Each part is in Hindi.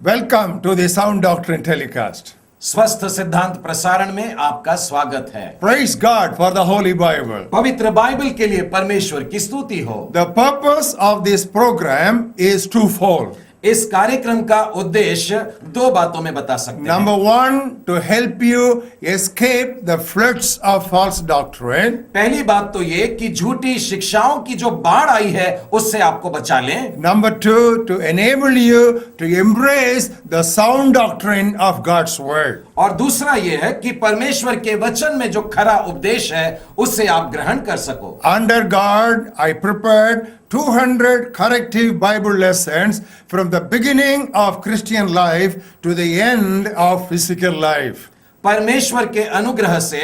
Welcome to the Sound Doctrine Telecast. स्वस्थ सिद्धांत प्रसारण में आपका स्वागत है। Praise God for the Holy Bible. पवित्र बाइबल के लिए परमेश्वर की स्तुति हो। The purpose of this program is twofold. इस कार्यक्रम का उद्देश्य दो बातों में बता सकते हैं। Number one, to help you escape the floods of false doctrine. पहली बात तो ये कि झूठी शिक्षाओं की जो बाढ़ आई है उससे आपको बचा लें। Number two, to enable you to embrace the sound doctrine of God's Word. और दूसरा ये है कि परमेश्वर के वचन में जो खरा उपदेश है उससे आप ग्रहण कर सको। Under God, I prepared 200 corrective Bible lessons from the beginning of Christian life to the end of physical life. परमेश्वर के अनुग्रह से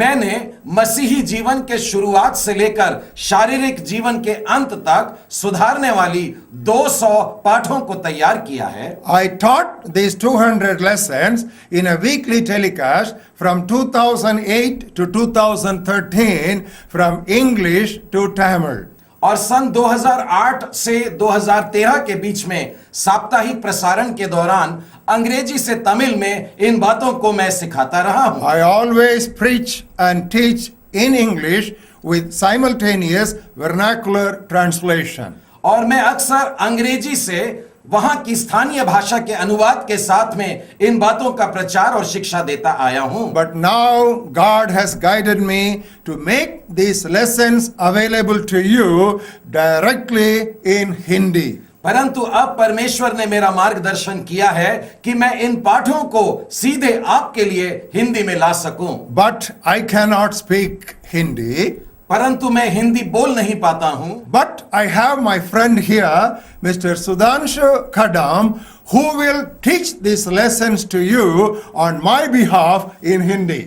मैंने मसीही जीवन के शुरुआत से लेकर शारीरिक जीवन के अंत तक सुधारने वाली 200 पाठों को तैयार किया है। I taught these 200 lessons in a weekly telecast from 2008 to 2013 from English to Tamil. और सन 2008 से 2013 के बीच में साप्ताहिक प्रसारण के दौरान अंग्रेजी से तमिल में इन बातों को मैं सिखाता रहा हूं। I always preach and teach in English with simultaneous vernacular translation. और मैं अक्सर अंग्रेजी से वहां की स्थानीय भाषा के अनुवाद के साथ में इन बातों का प्रचार और शिक्षा देता आया हूं। But now God has guided me to make these lessons available to you directly in Hindi. परंतु अब परमेश्वर ने मेरा मार्गदर्शन किया है कि मैं इन पाठों को सीधे आपके लिए हिंदी में ला सकूं। But I cannot speak Hindi. परंतु मैं हिंदी बोल नहीं पाता हूं। But I have my friend here, Mr. Sudhanshu Kadam, who will teach these lessons to you on my behalf in Hindi.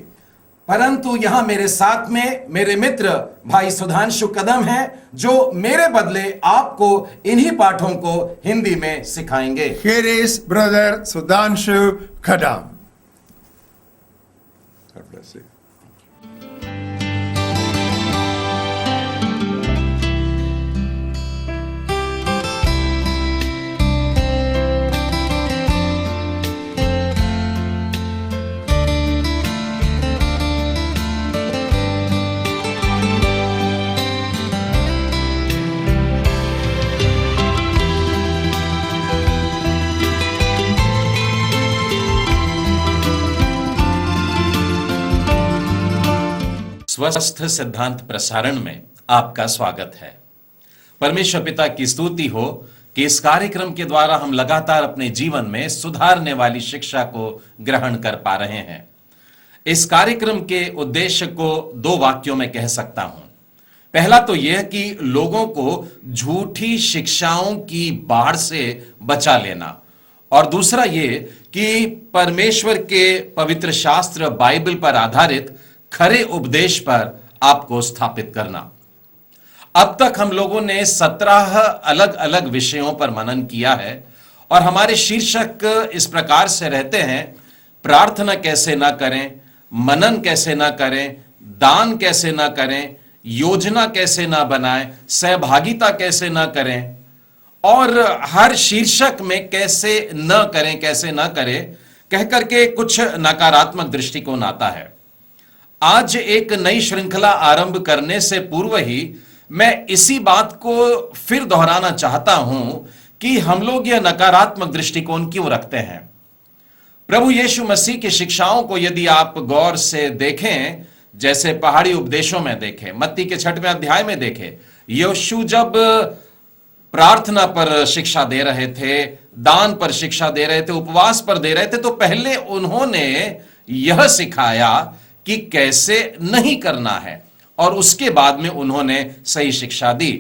परंतु यहां मेरे साथ में मेरे मित्र भाई सुधांशु कदम हैं जो मेरे बदले आपको इन्हीं पाठों को हिंदी में सिखाएंगे। Here is Brother Sudhanshu Kadam. God bless you. स्वस्थ सिद्धांत प्रसारण में आपका स्वागत है। परमेश्वर पिता की स्तुति हो कि इस कार्यक्रम के द्वारा हम लगातार अपने जीवन में सुधारने वाली शिक्षा को ग्रहण कर पा रहे हैं। इस कार्यक्रम के उद्देश्य को दो वाक्यों में कह सकता हूं। पहला तो यह कि लोगों को झूठी शिक्षाओं की बाढ़ से बचा लेना, और दूसरा ये कि परमेश्वर के पवित्र शास्त्र बाइबल पर आधारित खरे उपदेश पर आपको स्थापित करना। अब तक हम लोगों ने 17 अलग अलग विषयों पर मनन किया है और हमारे शीर्षक इस प्रकार से रहते हैं: प्रार्थना कैसे ना करें, मनन कैसे ना करें, दान कैसे ना करें, योजना कैसे ना बनाएं, सहभागिता कैसे ना करें, और हर शीर्षक में कैसे न करें कैसे ना करें कह करके कुछ नकारात्मक दृष्टिकोण आता है। आज एक नई श्रृंखला आरंभ करने से पूर्व ही मैं इसी बात को फिर दोहराना चाहता हूं कि हम लोग यह नकारात्मक दृष्टिकोण क्यों रखते हैं। प्रभु यीशु मसीह की शिक्षाओं को यदि आप गौर से देखें, जैसे पहाड़ी उपदेशों में देखें, मत्ती के 6वें अध्याय में देखें, यीशु जब प्रार्थना पर शिक्षा दे रहे थे, दान पर शिक्षा दे रहे थे, उपवास पर दे रहे थे, तो पहले उन्होंने यह सिखाया कि कैसे नहीं करना है और उसके बाद में उन्होंने सही शिक्षा दी।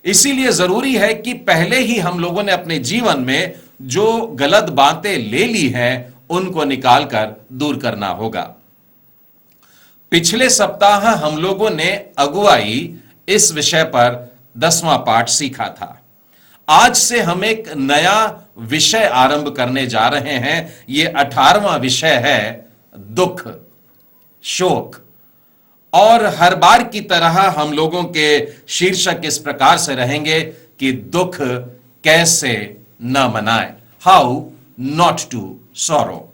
इसीलिए जरूरी है कि पहले ही हम लोगों ने अपने जीवन में जो गलत बातें ले ली हैं उनको निकालकर दूर करना होगा। पिछले सप्ताह हम लोगों ने अगुवाई इस विषय पर 10वां पाठ सीखा था। आज से हम एक नया विषय आरंभ करने जा रहे हैं। यह 18वां विषय है दुख, शोक। और हर बार की तरह हम लोगों के शीर्षक इस प्रकार से रहेंगे कि दुख कैसे न मनाए, हाउ नॉट टू सॉरो।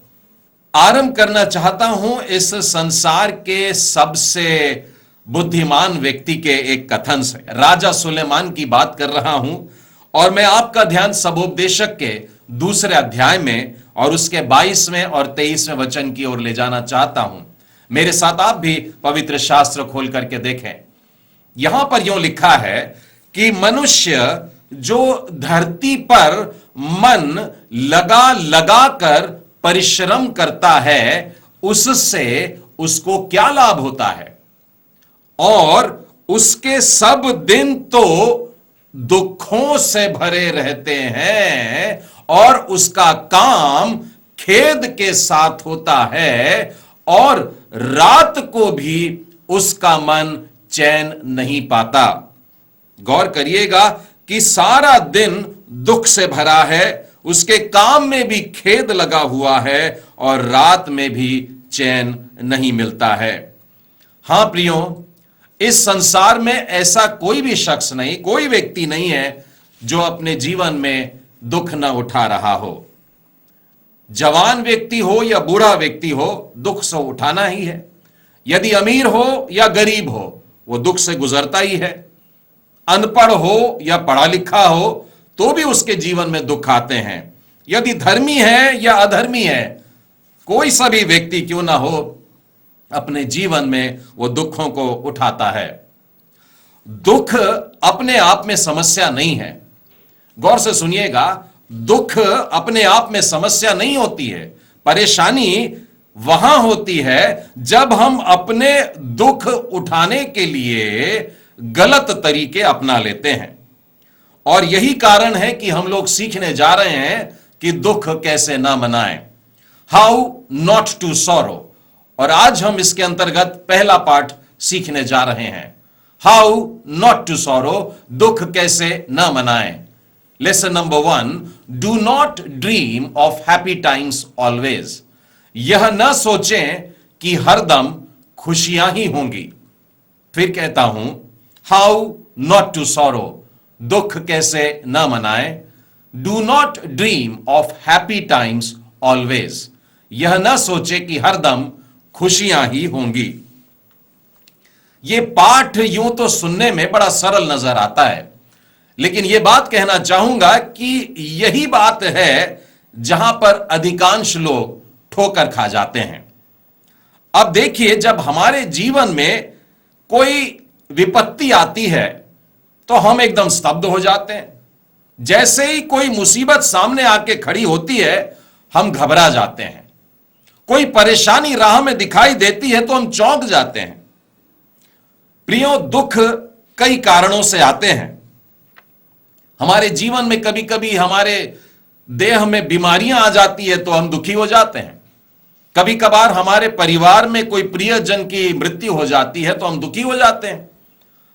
आरंभ करना चाहता हूं इस संसार के सबसे बुद्धिमान व्यक्ति के एक कथन से। राजा सुलेमान की बात कर रहा हूं और मैं आपका ध्यान सबोपदेशक के 2 अध्याय में और उसके 22वें और 23वें वचन की ओर ले जाना चाहता हूं। मेरे साथ आप भी पवित्र शास्त्र खोल करके देखें। यहां पर यूं लिखा है कि मनुष्य जो धरती पर मन लगा लगा कर परिश्रम करता है, उससे उसको क्या लाभ होता है, और उसके सब दिन तो दुखों से भरे रहते हैं और उसका काम खेद के साथ होता है और रात को भी उसका मन चैन नहीं पाता। गौर करिएगा कि सारा दिन दुख से भरा है, उसके काम में भी खेद लगा हुआ है और रात में भी चैन नहीं मिलता है। हां प्रियो, इस संसार में ऐसा कोई भी शख्स नहीं, कोई व्यक्ति नहीं है जो अपने जीवन में दुख न उठा रहा हो। जवान व्यक्ति हो या बूढ़ा व्यक्ति हो, दुख से उठाना ही है। यदि अमीर हो या गरीब हो, वो दुख से गुजरता ही है। अनपढ़ हो या पढ़ा लिखा हो तो भी उसके जीवन में दुख आते हैं। यदि धर्मी है या अधर्मी है, कोई सा भी व्यक्ति क्यों ना हो, अपने जीवन में वो दुखों को उठाता है। दुख अपने आप में समस्या नहीं है। गौर से सुनिएगा, दुख अपने आप में समस्या नहीं होती है। परेशानी वहां होती है जब हम अपने दुख उठाने के लिए गलत तरीके अपना लेते हैं। और यही कारण है कि हम लोग सीखने जा रहे हैं कि दुख कैसे ना मनाएं, हाउ नॉट टू सॉरो। और आज हम इसके अंतर्गत पहला पाठ सीखने जा रहे हैं, हाउ नॉट टू सॉरो, दुख कैसे ना मनाएं। Lesson number 1, do not dream of happy times always. यह न सोचें कि हरदम खुशियां ही होंगी। फिर कहता हूं, हाउ नॉट टू सॉरो, दुख कैसे न मनाएं। Do not dream of happy times always. यह न सोचे कि हरदम खुशियां ही होंगी। यह पाठ यूं तो सुनने में बड़ा सरल नजर आता है, लेकिन यह बात कहना चाहूंगा कि यही बात है जहां पर अधिकांश लोग ठोकर खा जाते हैं। अब देखिए, जब हमारे जीवन में कोई विपत्ति आती है तो हम एकदम स्तब्ध हो जाते हैं। जैसे ही कोई मुसीबत सामने आके खड़ी होती है, हम घबरा जाते हैं। कोई परेशानी राह में दिखाई देती है तो हम चौंक जाते हैं। प्रियो, दुख कई कारणों से आते हैं। हमारे जीवन में कभी कभी हमारे देह में बीमारियां आ जाती है तो हम दुखी हो जाते हैं। कभी कभार हमारे परिवार में कोई प्रियजन की मृत्यु हो जाती है तो हम दुखी हो जाते हैं।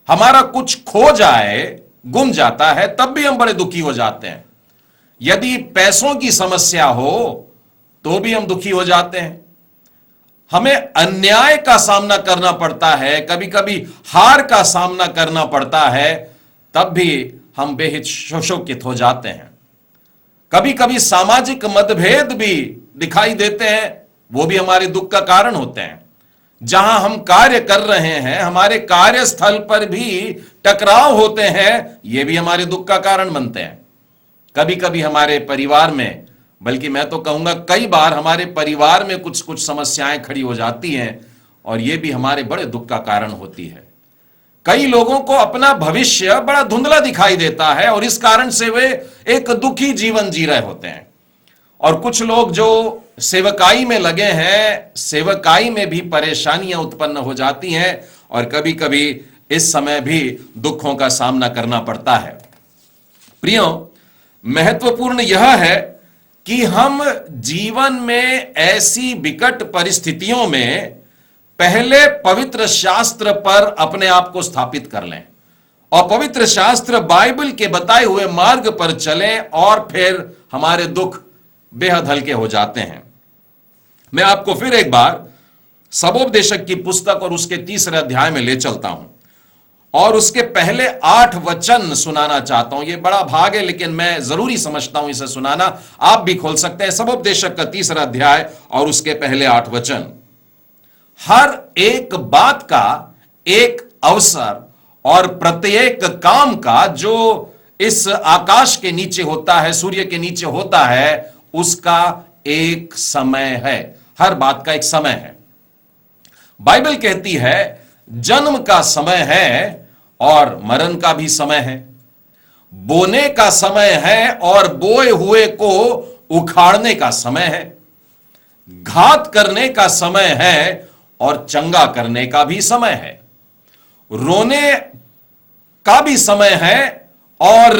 हमारा कुछ खो जाए, गुम जाता है, तब भी हम बड़े दुखी हो जाते हैं। यदि पैसों की समस्या हो तो भी हम दुखी हो जाते हैं। हमें अन्याय का सामना करना पड़ता है, कभी कभी हार का सामना करना पड़ता है, तब भी हम बेहित शोषित हो जाते हैं। कभी कभी सामाजिक मतभेद भी दिखाई देते हैं, वो भी हमारे दुख का कारण होते हैं। जहां हम कार्य कर रहे हैं, हमारे कार्यस्थल पर भी टकराव होते हैं, ये भी हमारे दुख का कारण बनते हैं। कभी कभी हमारे परिवार में, बल्कि मैं तो कहूंगा कई बार हमारे परिवार में कुछ कुछ समस्याएं खड़ी हो जाती हैं और ये भी हमारे बड़े दुख का कारण होती है। कई लोगों को अपना भविष्य बड़ा धुंधला दिखाई देता है और इस कारण से वे एक दुखी जीवन जी रहे होते हैं। और कुछ लोग जो सेवकाई में लगे हैं, सेवकाई में भी परेशानियां उत्पन्न हो जाती हैं और कभी कभी इस समय भी दुखों का सामना करना पड़ता है। प्रियो, महत्वपूर्ण यह है कि हम जीवन में ऐसी विकट परिस्थितियों में पहले पवित्र शास्त्र पर अपने आप को स्थापित कर लें और पवित्र शास्त्र बाइबल के बताए हुए मार्ग पर चलें और फिर हमारे दुख बेहद हल्के हो जाते हैं। मैं आपको फिर एक बार सबोपदेशक की पुस्तक और उसके 3 अध्याय में ले चलता हूं और उसके पहले 8 वचन सुनाना चाहता हूं। यह बड़ा भाग है लेकिन मैं जरूरी समझता हूं इसे सुनाना। आप भी खोल सकते हैं सबोपदेशक का 3रा अध्याय और उसके पहले 8 वचन। हर एक बात का एक अवसर और प्रत्येक काम का जो इस आकाश के नीचे होता है, सूर्य के नीचे होता है, उसका एक समय है। हर बात का एक समय है। बाइबल कहती है जन्म का समय है और मरण का भी समय है, बोने का समय है और बोए हुए को उखाड़ने का समय है, घात करने का समय है और चंगा करने का भी समय है, रोने का भी समय है और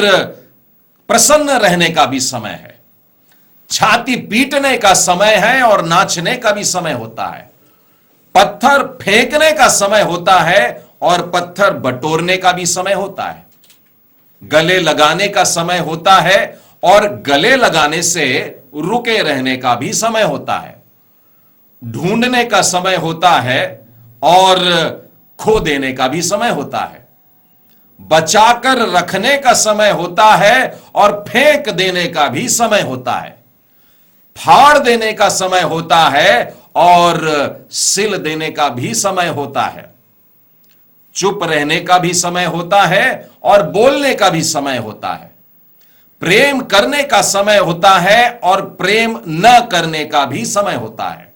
प्रसन्न रहने का भी समय है, छाती पीटने का समय है और नाचने का भी समय होता है, पत्थर फेंकने का समय होता है और पत्थर बटोरने का भी समय होता है, गले लगाने का समय होता है और गले लगाने से रुके रहने का भी समय होता है, ढूंढने का समय होता है और खो देने का भी समय होता है, बचाकर रखने का समय होता है और फेंक देने का भी समय होता है, फाड़ देने का समय होता है और सिल देने का भी समय होता है, चुप रहने का भी समय होता है और बोलने का भी समय होता है, प्रेम करने का समय होता है और प्रेम न करने का भी समय होता है,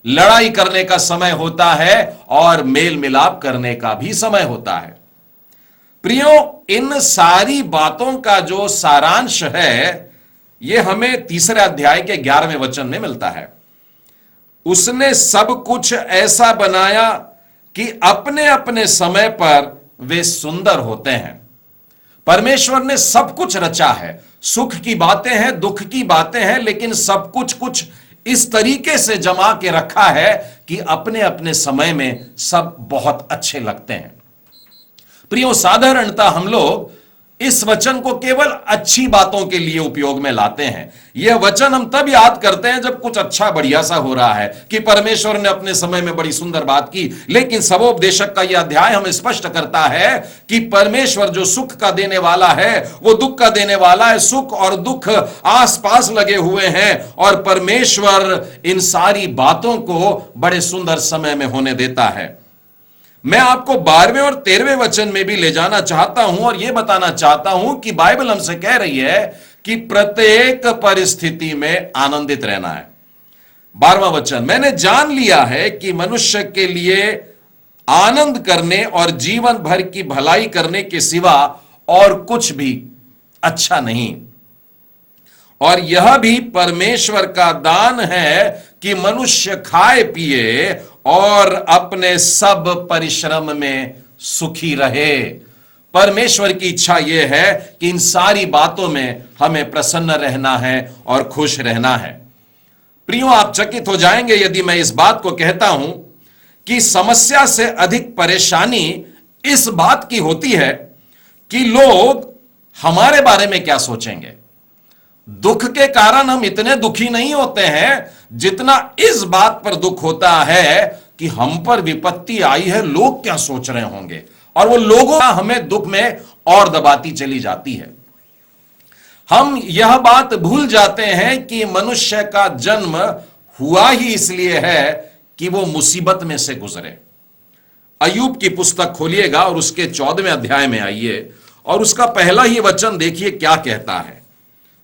लड़ाई करने का समय होता है और मेल मिलाप करने का भी समय होता है। प्रियो, इन सारी बातों का जो सारांश है यह हमें 3रे अध्याय के 11वें वचन में मिलता है। उसने सब कुछ ऐसा बनाया कि अपने अपने समय पर वे सुंदर होते हैं। परमेश्वर ने सब कुछ रचा है। सुख की बातें हैं, दुख की बातें हैं, लेकिन सब कुछ इस तरीके से जमा के रखा है कि अपने अपने समय में सब बहुत अच्छे लगते हैं। प्रियो, साधारणतः हम लोग इस वचन को केवल अच्छी बातों के लिए उपयोग में लाते हैं। यह वचन हम तब याद करते हैं जब कुछ अच्छा बढ़िया सा हो रहा है कि परमेश्वर ने अपने समय में बड़ी सुंदर बात की। लेकिन सबोपदेशक का यह अध्याय हमें स्पष्ट करता है कि परमेश्वर जो सुख का देने वाला है वो दुख का देने वाला है। सुख और दुख आसपास लगे हुए हैं और परमेश्वर इन सारी बातों को बड़े सुंदर समय में होने देता है। मैं आपको 12वें और 13वें वचन में भी ले जाना चाहता हूं और यह बताना चाहता हूं कि बाइबल हमसे कह रही है कि प्रत्येक परिस्थिति में आनंदित रहना है। 12वां वचन, मैंने जान लिया है कि मनुष्य के लिए आनंद करने और जीवन भर की भलाई करने के सिवा और कुछ भी अच्छा नहीं, और यह भी परमेश्वर का दान है कि मनुष्य खाए पिए और अपने सब परिश्रम में सुखी रहे। परमेश्वर की इच्छा यह है कि इन सारी बातों में हमें प्रसन्न रहना है और खुश रहना है। प्रियो, आप चकित हो जाएंगे यदि मैं इस बात को कहता हूं कि समस्या से अधिक परेशानी इस बात की होती है कि लोग हमारे बारे में क्या सोचेंगे। दुख के कारण हम इतने दुखी नहीं होते हैं जितना इस बात पर दुख होता है कि हम पर विपत्ति आई है, लोग क्या सोच रहे होंगे, और वो लोगों का हमें दुख में और दबाती चली जाती है। हम यह बात भूल जाते हैं कि मनुष्य का जन्म हुआ ही इसलिए है कि वो मुसीबत में से गुजरे। अय्यूब की पुस्तक खोलिएगा और उसके 14वें अध्याय में आइए और उसका पहला ही वचन देखिए क्या कहता है।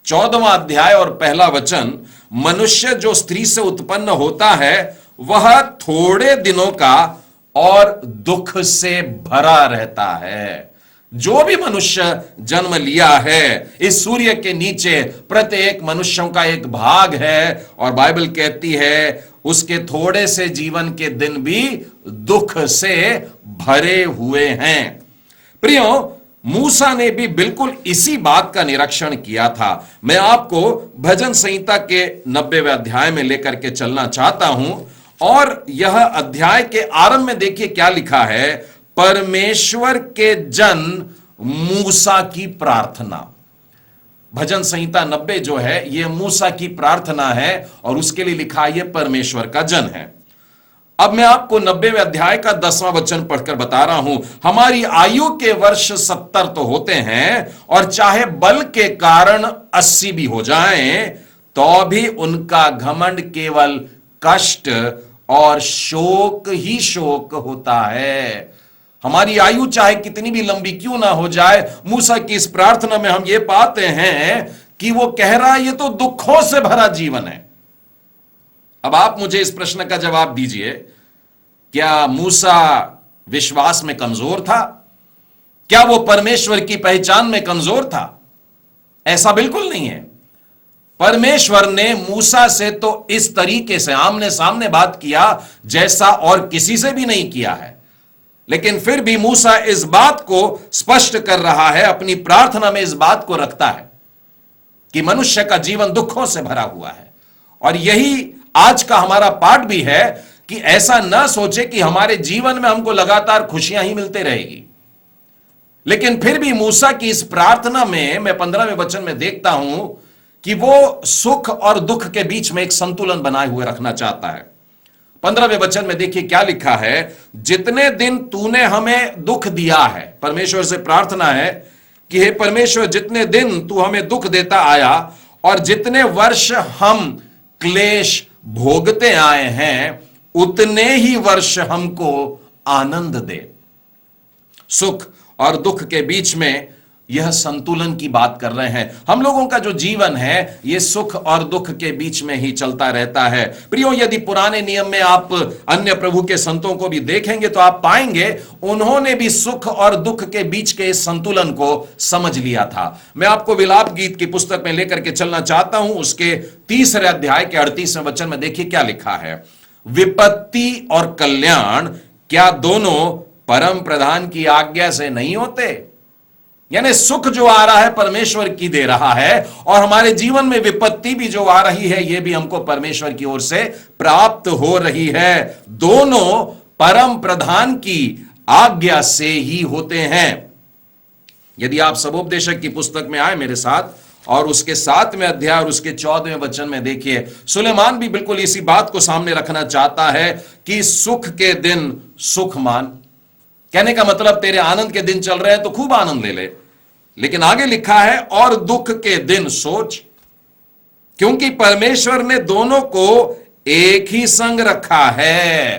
14वां अध्याय और पहला वचन, मनुष्य जो स्त्री से उत्पन्न होता है वह थोड़े दिनों का और दुख से भरा रहता है। जो भी मनुष्य जन्म लिया है इस सूर्य के नीचे प्रत्येक मनुष्यों का एक भाग है, और बाइबल कहती है उसके थोड़े से जीवन के दिन भी दुख से भरे हुए हैं। प्रियो, मूसा ने भी बिल्कुल इसी बात का निरीक्षण किया था। मैं आपको भजन संहिता के 90वें अध्याय में लेकर के चलना चाहता हूं और यह अध्याय के आरंभ में देखिए क्या लिखा है। परमेश्वर के जन मूसा की प्रार्थना। भजन संहिता 90 जो है यह मूसा की प्रार्थना है और उसके लिए लिखा है यह परमेश्वर का जन है। अब मैं आपको 90वें अध्याय का 10वां वचन पढ़कर बता रहा हूं, हमारी आयु के वर्ष 70 तो होते हैं, और चाहे बल के कारण 80 भी हो जाएं, तो भी उनका घमंड केवल कष्ट और शोक ही शोक होता है। हमारी आयु चाहे कितनी भी लंबी क्यों ना हो जाए, मूसा की इस प्रार्थना में हम ये पाते हैं कि वो कह रहा है ये तो दुखों से भरा जीवन है। अब आप मुझे इस प्रश्न का जवाब दीजिए, क्या मूसा विश्वास में कमजोर था? क्या वो परमेश्वर की पहचान में कमजोर था? ऐसा बिल्कुल नहीं है। परमेश्वर ने मूसा से तो इस तरीके से आमने सामने बात किया जैसा और किसी से भी नहीं किया है, लेकिन फिर भी मूसा इस बात को स्पष्ट कर रहा है, अपनी प्रार्थना में इस बात को रखता है कि मनुष्य का जीवन दुखों से भरा हुआ है। और यही आज का हमारा पाठ भी है कि ऐसा ना सोचे कि हमारे जीवन में हमको लगातार खुशियां ही मिलते रहेगी। लेकिन फिर भी मूसा की इस प्रार्थना में मैं 15वें वचन में देखता हूं कि वो सुख और दुख के बीच में एक संतुलन बनाए हुए रखना चाहता है। 15वें वचन में देखिए क्या लिखा है, जितने दिन तूने हमें दुख दिया है, परमेश्वर से प्रार्थना है कि हे परमेश्वर, जितने दिन तू हमें दुख देता आया और जितने वर्ष हम क्लेश भोगते आए हैं, उतने ही वर्ष हमको आनंद दे। सुख और दुख के बीच में यह संतुलन की बात कर रहे हैं। हम लोगों का जो जीवन है यह सुख और दुख के बीच में ही चलता रहता है। प्रियो, यदि पुराने नियम में आप अन्य प्रभु के संतों को भी देखेंगे तो आप पाएंगे उन्होंने भी सुख और दुख के बीच के इस संतुलन को समझ लिया था। मैं आपको विलाप गीत की पुस्तक में लेकर के चलना चाहता हूं, उसके 3 अध्याय के 38वें वचन में देखिए क्या लिखा है, विपत्ति और कल्याण क्या दोनों परम प्रधान की आज्ञा से नहीं होते? यानी सुख जो आ रहा है परमेश्वर की दे रहा है, और हमारे जीवन में विपत्ति भी जो आ रही है यह भी हमको परमेश्वर की ओर से प्राप्त हो रही है। दोनों परम प्रधान की आज्ञा से ही होते हैं। यदि आप सबोपदेशक की पुस्तक में आए मेरे साथ और उसके 7वें अध्याय और उसके 14वें वचन में देखिए, सुलेमान भी बिल्कुल इसी बात को सामने रखना चाहता है कि सुख के दिन सुख मान। कहने का मतलब तेरे आनंद के दिन चल रहे हैं तो खूब आनंद ले ले, लेकिन आगे लिखा है और दुख के दिन सोच, क्योंकि परमेश्वर ने दोनों को एक ही संग रखा है।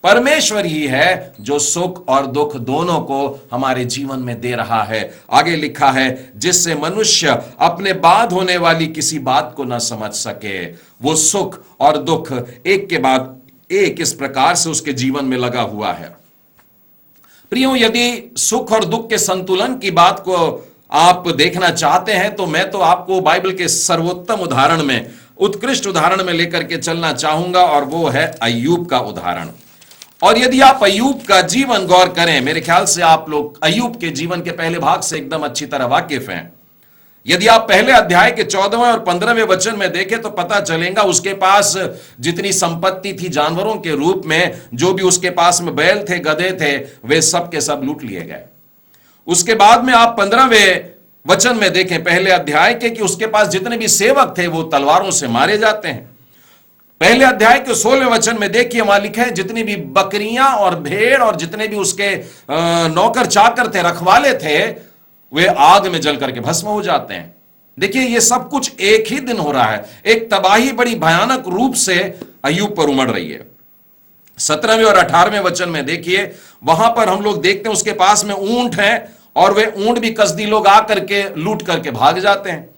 परमेश्वर ही है जो सुख और दुख दोनों को हमारे जीवन में दे रहा है। आगे लिखा है, जिससे मनुष्य अपने बाद होने वाली किसी बात को ना समझ सके। वो सुख और दुख एक के बाद एक इस प्रकार से उसके जीवन में लगा हुआ है। प्रियो, यदि सुख और दुख के संतुलन की बात को आप देखना चाहते हैं तो मैं तो आपको बाइबल के सर्वोत्तम उदाहरण में, उत्कृष्ट उदाहरण में लेकर के चलना चाहूंगा, और वो है अय्यूब का उदाहरण। और यदि आप अय्यूब का जीवन गौर करें, मेरे ख्याल से आप लोग अय्यूब के जीवन के पहले भाग से एकदम अच्छी तरह वाकिफ हैं। यदि आप पहले अध्याय के 14वें और 15वें वचन में देखें तो पता चलेगा उसके पास जितनी संपत्ति थी जानवरों के रूप में, जो भी उसके पास में बैल थे, गधे थे, वे सब के सब लूट लिए गए। उसके बाद में आप 15वें वचन में देखें पहले अध्याय के कि उसके पास जितने भी सेवक थे वो तलवारों से मारे जाते हैं। पहले अध्याय के 16वें वचन में देखिए वहां लिखे हैं जितनी भी बकरियां और भेड़ और जितने भी उसके नौकर चाकर थे, रखवाले थे, वे आग में जल करके भस्म हो जाते हैं। देखिए ये सब कुछ एक ही दिन हो रहा है। एक तबाही बड़ी भयानक रूप से अय्यूब पर उमड़ रही है। 17वें और 18वें वचन में देखिए, वहां पर हम लोग देखते हैं उसके पास में ऊंट हैं और वे ऊंट भी कसदी लोग आकर के लूट करके भाग जाते हैं।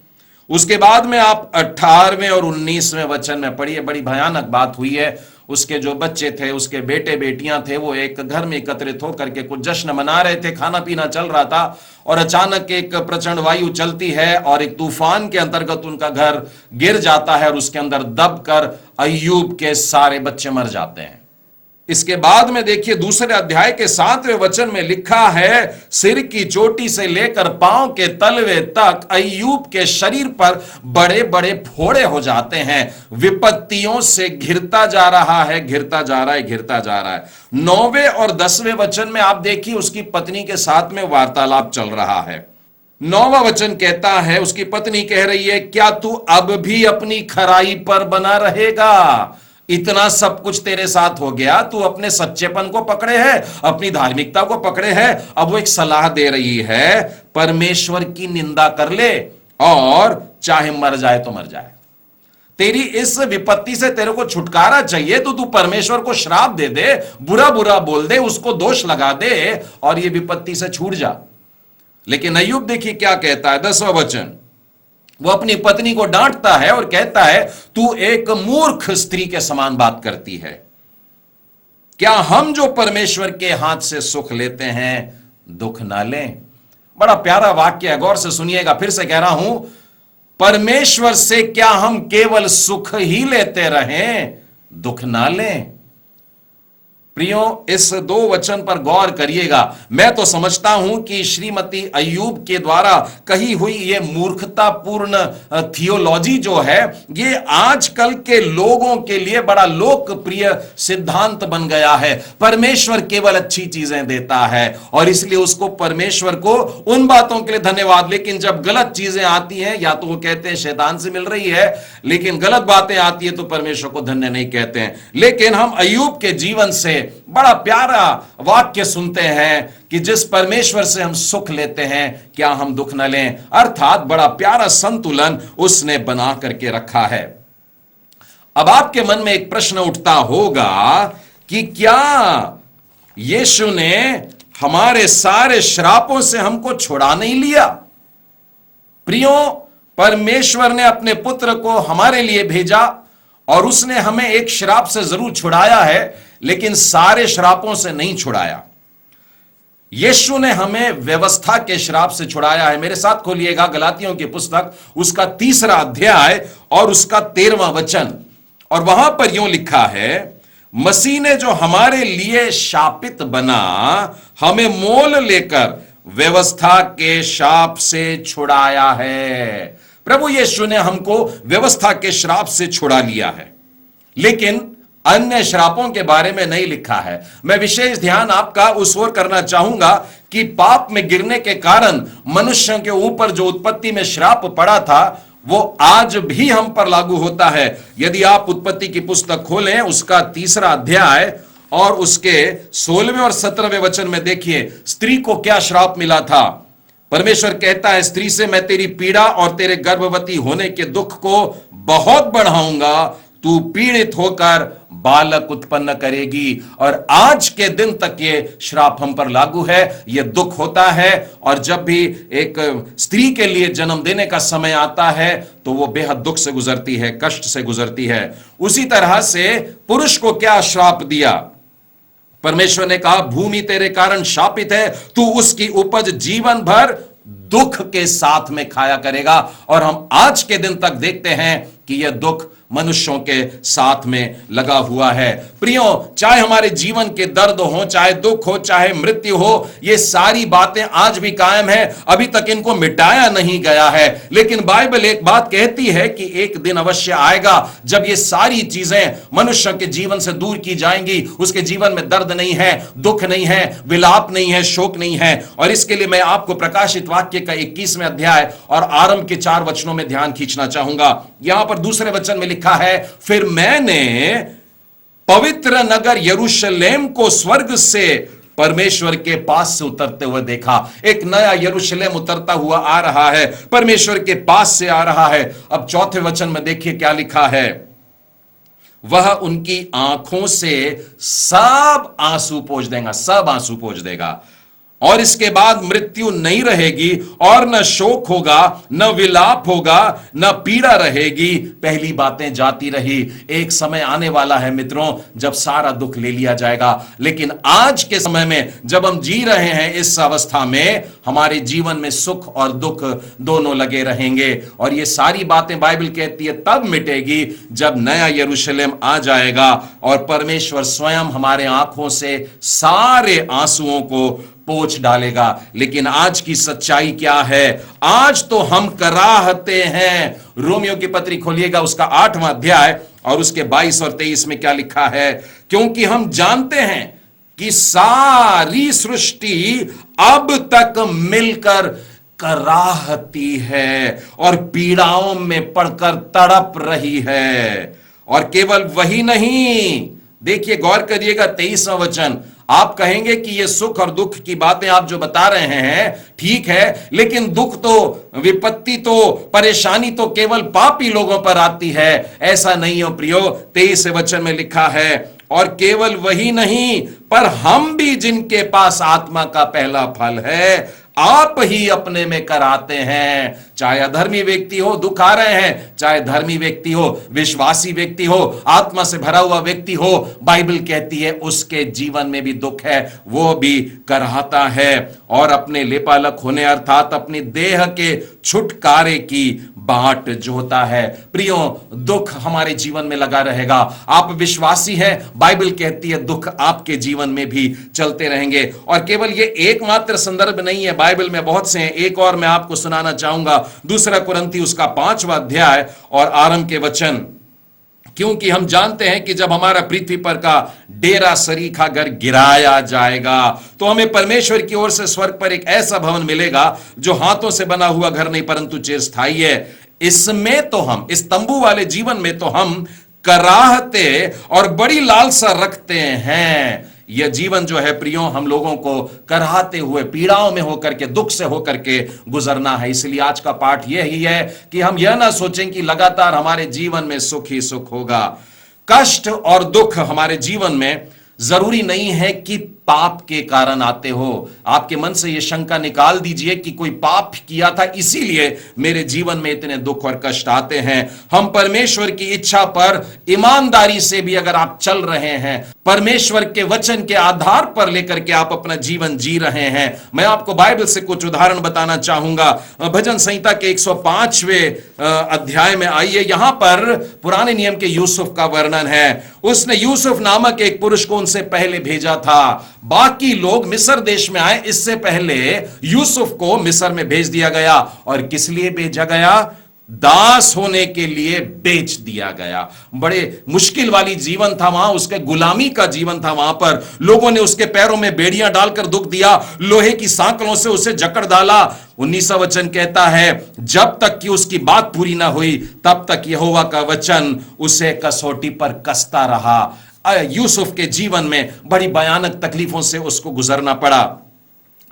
उसके बाद में आप 18वें और 19वें वचन में पढ़िए, बड़ी भयानक बात हुई है। उसके जो बच्चे थे, उसके बेटे बेटियां थे, वो एक घर में एकत्रित होकर के कुछ जश्न मना रहे थे, खाना पीना चल रहा था, और अचानक एक प्रचंड वायु चलती है और एक तूफान के अंतर्गत उनका घर गिर जाता है और उसके अंदर दबकर अय्यूब के सारे बच्चे मर जाते हैं। इसके बाद में देखिए दूसरे अध्याय के 7वें वचन में लिखा है, सिर की चोटी से लेकर पांव के तलवे तक अय्यूब के शरीर पर बड़े बड़े फोड़े हो जाते हैं। विपत्तियों से घिरता जा रहा है, घिरता जा रहा है, घिरता जा रहा है। 9वें और 10वें वचन में आप देखिए उसकी पत्नी के साथ में वार्तालाप चल रहा है। 9वां वचन कहता है, उसकी पत्नी कह रही है, क्या तू अब भी अपनी खराई पर बना रहेगा? इतना सब कुछ तेरे साथ हो गया, तू अपने सच्चेपन को पकड़े है, अपनी धार्मिकता को पकड़े है। अब वो एक सलाह दे रही है, परमेश्वर की निंदा कर ले और चाहे मर जाए तो मर जाए। तेरी इस विपत्ति से तेरे को छुटकारा चाहिए तो तू परमेश्वर को श्राप दे दे, बुरा बुरा बोल दे, उसको दोष लगा दे और ये विपत्ति से छूट जा। लेकिन अय्यूब देखिए क्या कहता है, 10वां वचन। वो अपनी पत्नी को डांटता है और कहता है, तू एक मूर्ख स्त्री के समान बात करती है। क्या हम जो परमेश्वर के हाथ से सुख लेते हैं दुख ना लें? बड़ा प्यारा वाक्य है, गौर से सुनिएगा। फिर से कह रहा हूं, परमेश्वर से क्या हम केवल सुख ही लेते रहें, दुख ना लें? प्रियो, इस 2 वचन पर गौर करिएगा। मैं तो समझता हूं कि श्रीमती अय्यूब के द्वारा कही हुई यह मूर्खतापूर्ण थियोलॉजी जो है, ये आजकल के लोगों के लिए बड़ा लोकप्रिय सिद्धांत बन गया है। परमेश्वर केवल अच्छी चीजें देता है और इसलिए उसको, परमेश्वर को उन बातों के लिए धन्यवाद, लेकिन जब गलत चीजें आती हैं, या तो वो कहते हैं शैतान से मिल रही है, लेकिन गलत बातें आती है तो परमेश्वर को धन्य नहीं कहते हैं। लेकिन हम अय्यूब के जीवन से बड़ा प्यारा वाक्य सुनते हैं कि जिस परमेश्वर से हम सुख लेते हैं क्या हम दुख न लें। अर्थात बड़ा प्यारा संतुलन उसने बना करके रखा है। अब आपके मन में एक प्रश्न उठता होगा कि क्या यीशु ने हमारे सारे श्रापों से हमको छुड़ा नहीं लिया? प्रियो, परमेश्वर ने अपने पुत्र को हमारे लिए भेजा और उसने हमें एक श्राप से जरूर छुड़ाया है, लेकिन सारे श्रापों से नहीं छुड़ाया। यीशु ने हमें व्यवस्था के श्राप से छुड़ाया है। मेरे साथ खोलिएगा गलातियों की पुस्तक, उसका 3रा अध्याय और उसका 13वां वचन। और वहां पर यूं लिखा है, मसीह ने जो हमारे लिए शापित बना, हमें मोल लेकर व्यवस्था के शाप से छुड़ाया है। प्रभु यीशु ने हमको व्यवस्था के श्राप से छुड़ा लिया है, लेकिन अन्य श्रापों के बारे में नहीं लिखा है। मैं विशेष ध्यान आपका उस ओर करना चाहूंगा कि पाप में गिरने के कारण मनुष्यों के ऊपर जो उत्पत्ति में श्राप पड़ा था, वो आज भी हम पर लागू होता है। यदि आप उत्पत्ति की पुस्तक खोलें, उसका 3रा अध्याय और उसके 16वें और 17वें वचन में देखिए, स्त्री को क्या श्राप मिला था। परमेश्वर कहता है, स्त्री से मैं तेरी पीड़ा और तेरे गर्भवती होने के दुख को बहुत बढ़ाऊंगा, तू पीड़ित होकर बालक उत्पन्न करेगी। और आज के दिन तक ये श्राप हम पर लागू है, ये दुख होता है। और जब भी एक स्त्री के लिए जन्म देने का समय आता है तो वो बेहद दुख से गुजरती है, कष्ट से गुजरती है। उसी तरह से पुरुष को क्या श्राप दिया? परमेश्वर ने कहा, भूमि तेरे कारण शापित है, तू उसकी उपज जीवन भर दुख के साथ में खाया करेगा। और हम आज के दिन तक देखते हैं कि यह दुख मनुष्यों के साथ में लगा हुआ है। प्रियो, चाहे हमारे जीवन के दर्द हो, चाहे दुख हो, चाहे मृत्यु हो, ये सारी बातें आज भी कायम है, अभी तक इनको मिटाया नहीं गया है। लेकिन बाइबल एक बात कहती है कि एक दिन अवश्य आएगा जब ये सारी चीजें मनुष्य के जीवन से दूर की जाएंगी। उसके जीवन में दर्द नहीं है, दुख नहीं है, विलाप नहीं है, शोक नहीं है। और इसके लिए मैं आपको प्रकाशित वाक्य का 21वें अध्याय और आरंभ के 4 वचनों में ध्यान खींचना चाहूंगा। यहां पर दूसरे वचन में लिखा है, फिर मैंने पवित्र नगर यरूशलेम को स्वर्ग से परमेश्वर के पास से उतरते हुए देखा। एक नया यरूशलेम उतरता हुआ आ रहा है, परमेश्वर के पास से आ रहा है। अब चौथे वचन में देखिए क्या लिखा है, वह उनकी आंखों से सब आंसू पोंछ देगा, सब आंसू पोंछ देगा। और इसके बाद मृत्यु नहीं रहेगी और न शोक होगा, न विलाप होगा, न पीड़ा रहेगी, पहली बातें जाती रही। एक समय आने वाला है मित्रों जब सारा दुख ले लिया जाएगा। लेकिन आज के समय में जब हम जी रहे हैं इस अवस्था में, हमारे जीवन में सुख और दुख दोनों लगे रहेंगे। और ये सारी बातें बाइबल कहती है तब मिटेगी जब नया यरूशलेम आ जाएगा और परमेश्वर स्वयं हमारे आंखों से सारे आंसुओं को पोंछ डालेगा। लेकिन आज की सच्चाई क्या है? आज तो हम कराहते हैं। रोमियो की पत्री खोलिएगा, उसका 8वां अध्याय और उसके 22 और 23 में क्या लिखा है, क्योंकि हम जानते हैं कि सारी सृष्टि अब तक मिलकर कराहती है और पीड़ाओं में पड़कर तड़प रही है। और केवल वही नहीं, देखिए गौर करिएगा 23वां वचन। आप कहेंगे कि ये सुख और दुख की बातें आप जो बता रहे हैं ठीक है, लेकिन दुख तो, विपत्ति तो, परेशानी तो केवल पापी लोगों पर आती है। ऐसा नहीं हो प्रियो, 23वें वचन में लिखा है, और केवल वही नहीं पर हम भी जिनके पास आत्मा का पहला फल है आप ही अपने में कराते हैं। चाहे अधर्मी व्यक्ति हो, दुख आ रहे हैं, चाहे धर्मी व्यक्ति हो, विश्वासी व्यक्ति हो, आत्मा से भरा हुआ व्यक्ति हो, बाइबल कहती है उसके जीवन में भी दुख है, वो भी कराता है। और अपने लेपालक होने अर्थात अपनी देह के छुटकारे की बाट जोता है। प्रियो, दुख हमारे जीवन में लगा रहेगा। आप विश्वासी हैं, बाइबल कहती है दुख आपके जीवन में भी चलते रहेंगे। और केवल ये एकमात्र संदर्भ नहीं है, बाइबल में बहुत से हैं। एक और मैं आपको सुनाना चाहूंगा, 2 कुरिन्थी उसका 5वां अध्याय और आरंभ के वचन। क्योंकि हम जानते हैं कि जब हमारा पृथ्वी पर का डेरा सरीखा घर गिराया जाएगा तो हमें परमेश्वर की ओर से स्वर्ग पर एक ऐसा भवन मिलेगा जो हाथों से बना हुआ घर नहीं परंतु चिरस्थायी है। इसमें तो हम, इस तंबू वाले जीवन में तो हम कराहते और बड़ी लालसा रखते हैं। यह जीवन जो है प्रियो, हम लोगों को कराहते हुए, पीड़ाओं में होकर के, दुख से होकर के गुजरना है। इसलिए आज का पाठ यह ही है कि हम यह ना सोचें कि लगातार हमारे जीवन में सुख ही सुख होगा। कष्ट और दुख हमारे जीवन में जरूरी नहीं है कि पाप के कारण आते हो। आपके मन से यह शंका निकाल दीजिए कि कोई पाप किया था इसीलिए मेरे जीवन में इतने दुख और कष्ट आते हैं। हम परमेश्वर की इच्छा पर ईमानदारी से भी अगर आप चल रहे हैं, परमेश्वर के वचन के आधार पर लेकर के आप अपना जीवन जी रहे हैं। मैं आपको बाइबल से कुछ उदाहरण बताना चाहूंगा। भजन संहिता के 105वें अध्याय में आइए, यहां पर पुराने नियम के यूसुफ का वर्णन है। उसने यूसुफ नामक एक पुरुष को उनसे पहले भेजा था। बाकी लोग मिस्र देश में आए, इससे पहले यूसुफ को मिस्र में भेज दिया गया। और किस लिए भेजा गया? दास होने के लिए बेच दिया गया। बड़े मुश्किल वाली जीवन था वहां, उसके गुलामी का जीवन था। वहां पर लोगों ने उसके पैरों में बेड़ियां डालकर दुख दिया, लोहे की सांकलों से उसे जकड़ डाला। 19वां वचन कहता है, जब तक कि उसकी बात पूरी ना हुई तब तक यहोवा का वचन उसे कसौटी पर कसता रहा। यूसुफ के जीवन में बड़ी भयानक तकलीफों से उसको गुजरना पड़ा।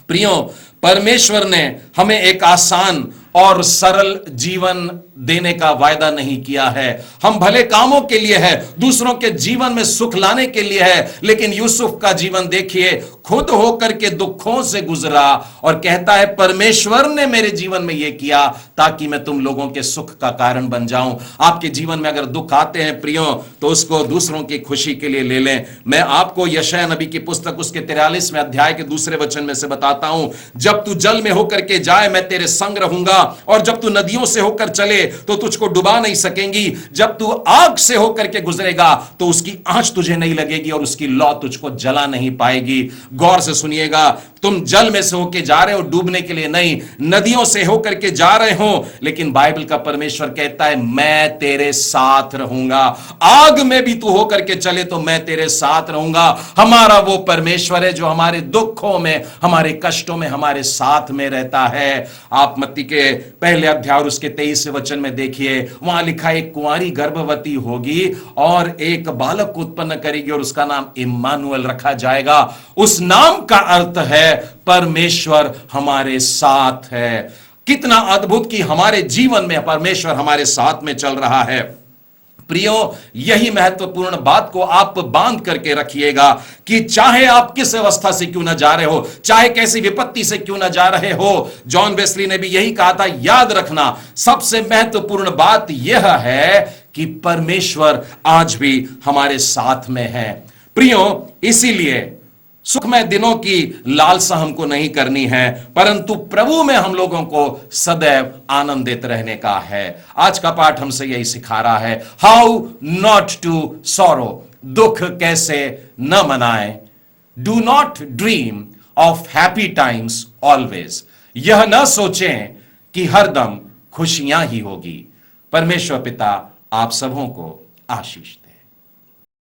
प्रियो, परमेश्वर ने हमें एक आसान और सरल जीवन देने का वायदा नहीं किया है। हम भले कामों के लिए है, दूसरों के जीवन में सुख लाने के लिए है, लेकिन यूसुफ का जीवन देखिए, खुद होकर के दुखों से गुजरा और कहता है परमेश्वर ने मेरे जीवन में यह किया ताकि मैं तुम लोगों के सुख का कारण बन जाऊं। आपके जीवन में अगर दुख आते हैं प्रियो, तो उसको दूसरों की खुशी के लिए ले लें। मैं आपको यशायाह नबी की पुस्तक उसके 43वें अध्याय के 2 वचन में से बताता हूं, जब तू जल में होकर के जाए मैं तेरे संग रहूंगा, और जब तू नदियों से होकर चले तो तुझको डुबा नहीं सकेंगी। जब तू आग से होकर के गुजरेगा तो उसकी आंच तुझे नहीं लगेगी और उसकी लौ तुझको जला नहीं पाएगी। गौर से सुनिएगा, तुम जल में से होकर जा रहे हो, डूबने के लिए नहीं, नदियों से होकर के जा रहे हो, लेकिन बाइबल का परमेश्वर कहता है मैं तेरे साथ रहूंगा। आग में भी तू होकर के चले तो मैं तेरे साथ रहूंगा। हमारा वो परमेश्वर है जो हमारे दुखों में, हमारे कष्टों में हमारे साथ में रहता है। आप मत्ती के पहले अध्याय और उसके 23वें वचन में देखिए, वहां लिखा एक कुंवारी गर्भवती होगी और एक बालक को उत्पन्न करेगी और उसका नाम इम्मानुएल रखा जाएगा। उस नाम का अर्थ है परमेश्वर हमारे साथ है। कितना अद्भुत कि हमारे जीवन में परमेश्वर हमारे साथ में चल रहा है। प्रियो, यही महत्वपूर्ण बात को आप बांध करके रखिएगा कि चाहे आप किस अवस्था से क्यों ना जा रहे हो, चाहे कैसी विपत्ति से क्यों ना जा रहे हो, जॉन वेस्ली ने भी यही कहा था, याद रखना सबसे महत्वपूर्ण बात यह है कि परमेश्वर आज भी हमारे साथ में है। प्रियो, इसीलिए सुखमय दिनों की लालसा हमको नहीं करनी है, परंतु प्रभु में हम लोगों को सदैव आनंदित रहने का है। आज का पाठ हमसे यही सिखा रहा है, हाउ नॉट टू सॉरो, दुख कैसे न मनाएं। Do not dream of happy times always, यह न सोचें कि हरदम खुशियां ही होगी। परमेश्वर पिता आप सबों को आशीष दे।